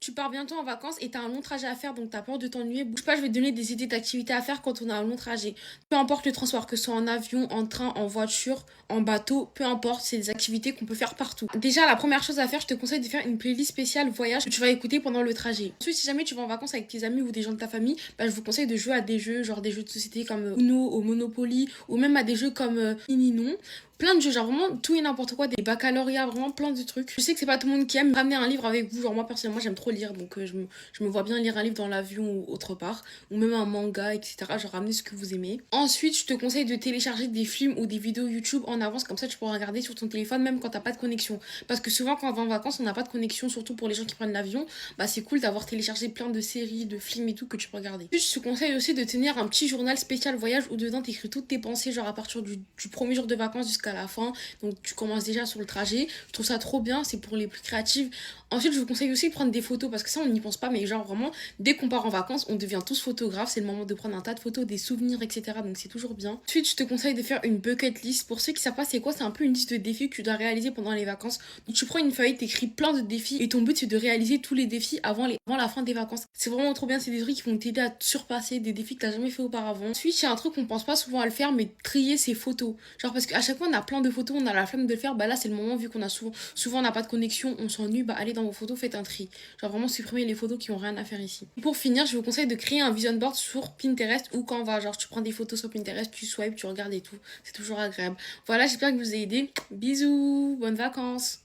Tu pars bientôt en vacances et t'as un long trajet à faire, donc t'as peur de t'ennuyer. Bouge pas, je vais te donner des idées d'activités à faire quand on a un long trajet. Peu importe le transport, que ce soit en avion, en train, en voiture, en bateau, peu importe, c'est des activités qu'on peut faire partout. Déjà, la première chose à faire, je te conseille de faire une playlist spéciale voyage que tu vas écouter pendant le trajet. Ensuite, si jamais tu vas en vacances avec tes amis ou des gens de ta famille, bah, je vous conseille de jouer à des jeux, genre des jeux de société comme Uno, au Monopoly, ou même à des jeux comme Mininon. Plein de jeux, genre vraiment tout et n'importe quoi, des baccalauréats, vraiment plein de trucs. Je sais que c'est pas tout le monde qui aime ramener un livre avec vous, genre moi personnellement j'aime trop lire, donc je me vois bien lire un livre dans l'avion ou autre part, ou même un manga, etc. Genre ramener ce que vous aimez. Ensuite, je te conseille de télécharger des films ou des vidéos YouTube en avance, comme ça tu pourras regarder sur ton téléphone même quand t'as pas de connexion. Parce que souvent quand on va en vacances, on n'a pas de connexion, surtout pour les gens qui prennent l'avion, bah c'est cool d'avoir téléchargé plein de séries, de films et tout que tu peux regarder. Ensuite, je te conseille aussi de tenir un petit journal spécial voyage où dedans t'écris toutes tes pensées, genre à partir du premier jour de vacances jusqu'à la fin. Donc tu commences déjà sur le trajet. Je trouve ça trop bien, c'est pour les plus créatives. Ensuite, je vous conseille aussi de prendre des photos parce que ça, on n'y pense pas, mais genre vraiment, dès qu'on part en vacances, on devient tous photographes. C'est le moment de prendre un tas de photos, des souvenirs, etc. Donc c'est toujours bien. Ensuite, je te conseille de faire une bucket list. Pour ceux qui savent pas c'est quoi, c'est un peu une liste de défis que tu dois réaliser pendant les vacances. Donc tu prends une feuille, t'écris plein de défis et ton but c'est de réaliser tous les défis avant la fin des vacances. C'est vraiment trop bien, c'est des trucs qui vont t'aider à surpasser des défis que t'as jamais fait auparavant. Ensuite, il y a un truc qu'on pense pas souvent à le faire, mais trier ses photos. Genre parce qu'à chaque fois on a plein de photos, on a la flemme de le faire, bah là c'est le moment vu qu'on a souvent on n'a pas de connexion, on s'ennuie, bah allez dans vos photos, faites un tri. Genre vraiment supprimer les photos qui ont rien à faire ici. Pour finir, je vous conseille de créer un vision board sur Pinterest ou Canva. Genre tu prends des photos sur Pinterest, tu swipes, tu regardes et tout. C'est toujours agréable. Voilà, j'espère que vous avez aidé. Bisous, bonnes vacances.